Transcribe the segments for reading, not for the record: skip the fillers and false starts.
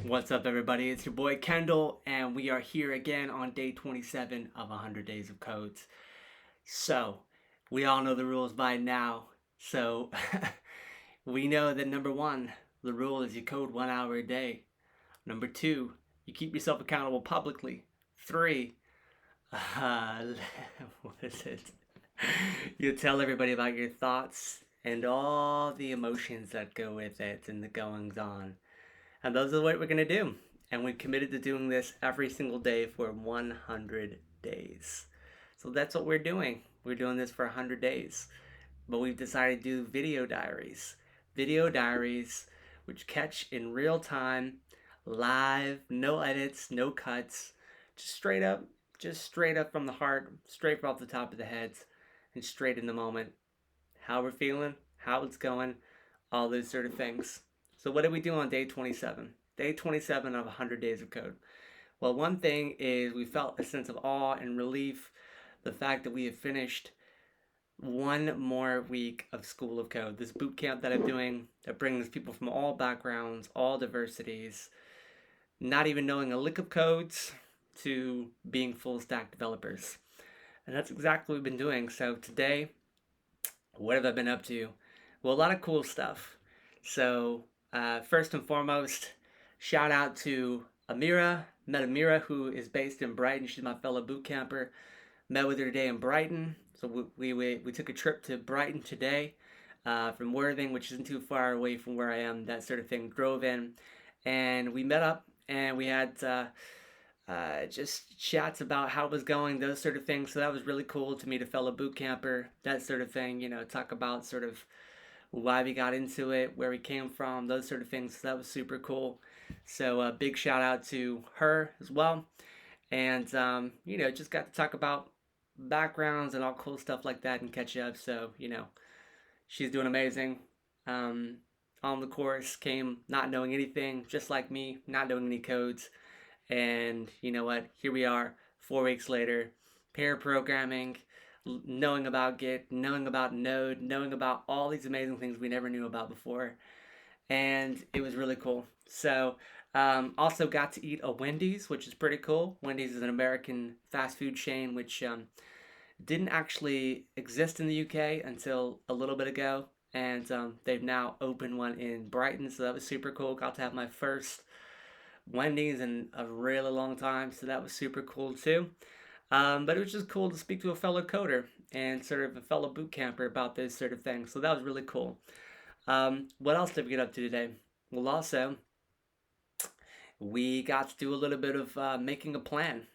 What's up, everybody? It's your boy Kendall, and we are here again on day 27 of 100 Days of Codes. So, we all know the rules by now. So, we know that number one, the rule is you code 1 hour a day. Number two, you keep yourself accountable publicly. Three, uh, what is it? You tell everybody about your thoughts and all the emotions that go with it and the goings on. And those are what we're going to do. And we've committed to doing this every single day for 100 days. So that's what we're doing. We're doing this for 100 days. But we've decided to do video diaries. Video diaries which catch in real time, live, no edits, no cuts, just straight up from the heart, straight off the top of the heads, and straight in the moment. How we're feeling, how it's going, all those sort of things. So, what did we do on day 27? Day 27 of 100 Days of Code. Well, one thing is we felt a sense of awe and relief, the fact that we have finished one more week of School of Code, this boot camp that I'm doing that brings people from all backgrounds, all diversities, not even knowing a lick of codes to being full stack developers. And that's exactly what we've been doing. So today, what have I been up to? Well, a lot of cool stuff. So, first and foremost, shout out to Amira. Met Amira, who is based in Brighton. She's my fellow boot camper. Met with her today in Brighton. So we took a trip to Brighton today from Worthing, which isn't too far away from where I am. That sort of thing. Drove in, and we met up, and we had just chats about how it was going, those sort of things. So that was really cool to meet a fellow boot camper, that sort of thing. Talk about sort of why we got into it, where we came from, those sort of things. So that was super cool. So big shout out to her as well. And, just got to talk about backgrounds and all cool stuff like that and catch up. So, she's doing amazing. Um, on the course, came not knowing anything, just like me, not knowing any codes. And you know what? Here we are, 4 weeks later, pair programming, knowing about Git, knowing about Node, knowing about all these amazing things we never knew about before. And it was really cool. So, also got to eat a Wendy's, which is pretty cool. Wendy's is an American fast food chain, which didn't actually exist in the UK until a little bit ago. And they've now opened one in Brighton, so that was super cool. Got to have my first Wendy's in a really long time, so that was super cool too. But it was just cool to speak to a fellow coder and sort of a fellow boot camper about those sort of things. So that was really cool. What else did we get up to today? Well, also, we got to do a little bit of making a plan.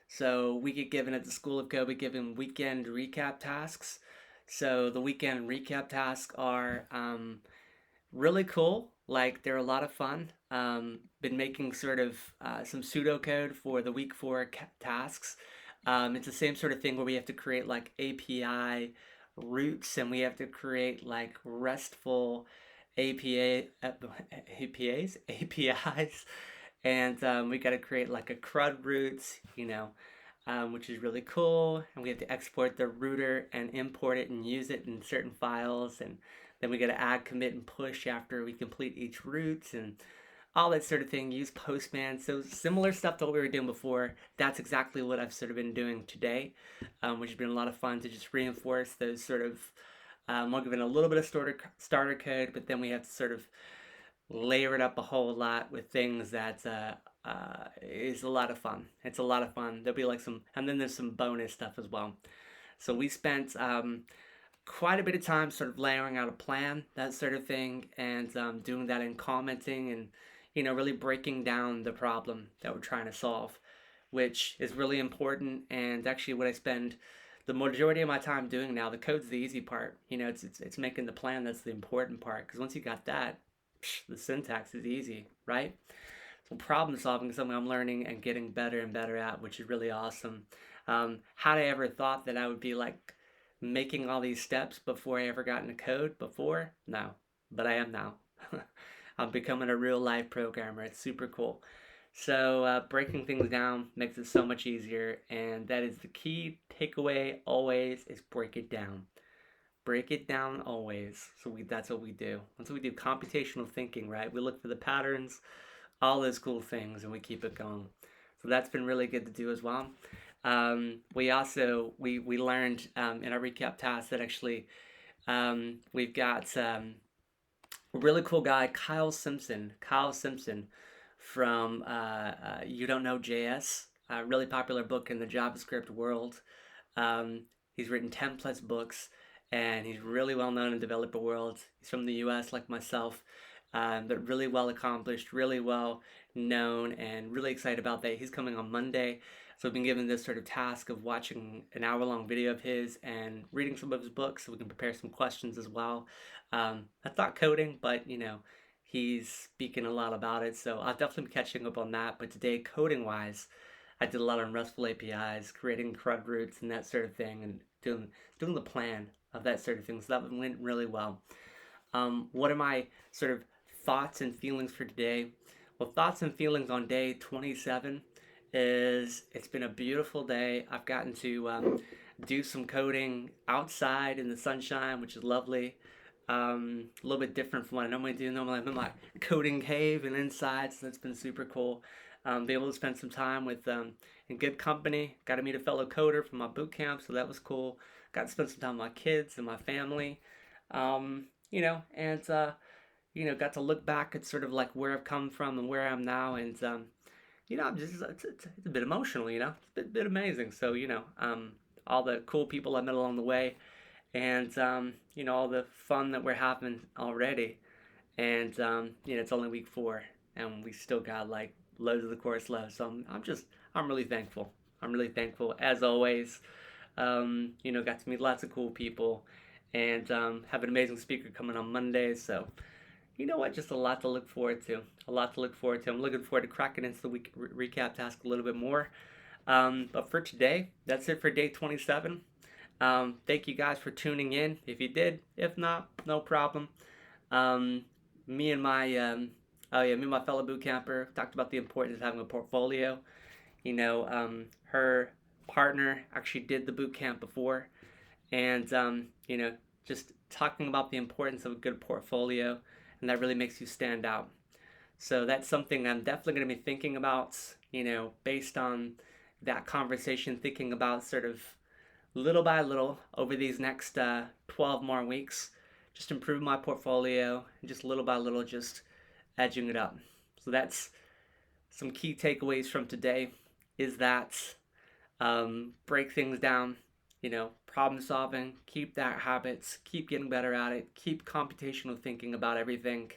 So we get given at the School of Code, we given weekend recap tasks. So the weekend recap tasks are really cool. Like they're a lot of fun. Been making sort of some pseudocode for the week four tasks. It's the same sort of thing where we have to create like API routes and we have to create like RESTful APIs, and we got to create like a CRUD routes, which is really cool. And we have to export the router and import it and use it in certain files, and then we got to add, commit, and push after we complete each route and all that sort of thing. Use Postman. So similar stuff to what we were doing before. That's exactly what I've sort of been doing today, which has been a lot of fun to just reinforce those sort of. We'll give it a little bit of starter code, but then we have to sort of layer it up a whole lot with things that is a lot of fun. It's a lot of fun. There'll be like and then there's some bonus stuff as well. So we spent quite a bit of time sort of layering out a plan, that sort of thing, and doing that and commenting and, really breaking down the problem that we're trying to solve, which is really important. And actually, what I spend the majority of my time doing now, the code's the easy part. It's making the plan that's the important part. Because once you got that, the syntax is easy, right? So problem solving is something I'm learning and getting better and better at, which is really awesome. Had I ever thought that I would be like making all these steps before I ever got into code before? No, but I am now. I'm becoming a real life programmer. It's super cool. So breaking things down makes it so much easier, and that is the key takeaway always is break it down. Break it down always. So that's what we do. That's what we do. Computational thinking, right? We look for the patterns. all those cool things, and we keep it going. So that's been really good to do as well. We also we learned in our recap task that actually we've got a really cool guy, Kyle Simpson. Kyle Simpson from You Don't Know JS, a really popular book in the JavaScript world. He's written 10 plus books, and he's really well known in the developer world. He's from the US, like myself, but really well accomplished, really well known, and really excited about that. He's coming on Monday. So we've been given this sort of task of watching an hour-long video of his and reading some of his books so we can prepare some questions as well. That's not coding, but he's speaking a lot about it, so I'll definitely be catching up on that. But today, coding-wise, I did a lot on RESTful APIs, creating CRUD routes and that sort of thing, and doing the plan of that sort of thing. So that went really well. What are my sort of thoughts and feelings for today? Well, thoughts and feelings on day 27 is it's been a beautiful day. I've gotten to do some coding outside in the sunshine, which is lovely. A little bit different from what I normally do. Normally I'm in my coding cave and inside, so that's been super cool. Be able to spend some time with in good company. Got to meet a fellow coder from my boot camp, so that was cool. Got to spend some time with my kids and my family. And got to look back at sort of like where I've come from and where I am now, and I'm just it's a bit emotional. It's a bit amazing. So all the cool people I met along the way, and all the fun that we're having already, and it's only week 4, and we still got like loads of the course left. So I'm really thankful. I'm really thankful as always. Got to meet lots of cool people, and have an amazing speaker coming on Monday. So you know what? Just a lot to look forward to. A lot to look forward to. I'm looking forward to cracking into the week recap task a little bit more. But for today, that's it for day 27. Thank you guys for tuning in. If you did, if not, no problem. Me and my fellow boot camper talked about the importance of having a portfolio. Her partner actually did the boot camp before, and just talking about the importance of a good portfolio, and that really makes you stand out. So that's something I'm definitely going to be thinking about, based on that conversation, thinking about sort of little by little over these next 12 more weeks, just improve my portfolio, and just little by little, just edging it up. So that's some key takeaways from today, is that break things down, problem solving, keep that habits, keep getting better at it, keep computational thinking about everything.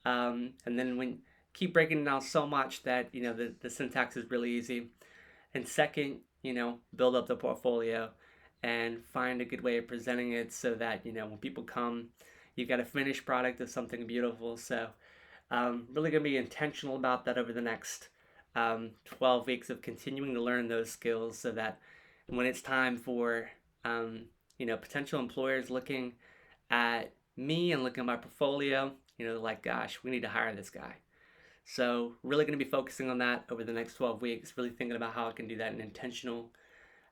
And then keep breaking it down so much that, the syntax is really easy. And second, build up the portfolio and find a good way of presenting it so that, when people come, you've got a finished product of something beautiful. So really going to be intentional about that over the next 12 weeks of continuing to learn those skills, so that when it's time for potential employers looking at me and looking at my portfolio, like, gosh, we need to hire this guy. So really going to be focusing on that over the next 12 weeks, really thinking about how I can do that in intentional,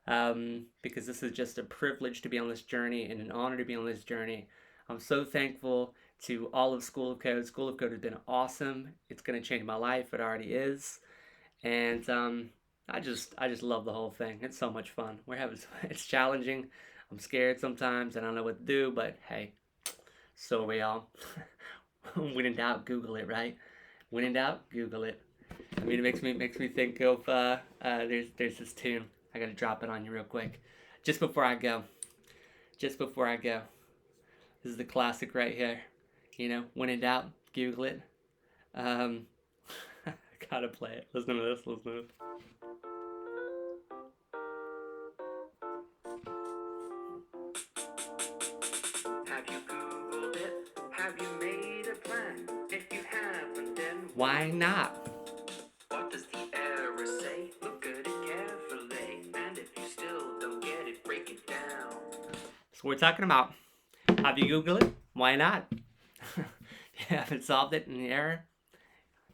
because this is just a privilege to be on this journey and an honor to be on this journey. I'm so thankful to all of School of Code. School of Code has been awesome. It's going to change my life. It already is. And I just love the whole thing. It's so much fun. It's challenging. I'm scared sometimes. I don't know what to do, but hey, so are we all. When in doubt, Google it, right? When in doubt, Google it. I mean, it makes me think of there's this tune. I gotta drop it on you real quick, just before I go. This is the classic right here. When in doubt, Google it. I gotta play it. Listen to this. Have you Googled it? Have you made a plan? If you haven't, then why not? What does the error say? Look at it carefully. And if you still don't get it, break it down. So we're talking about, have you Googled it? Why not? You haven't solved it in the error?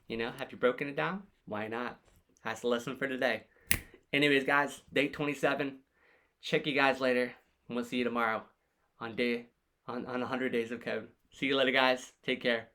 Have you broken it down? Why not? That's the lesson for today. Anyways, guys, day 27. Check you guys later, and we'll see you tomorrow on 100 Days of Code. See you later, guys. Take care.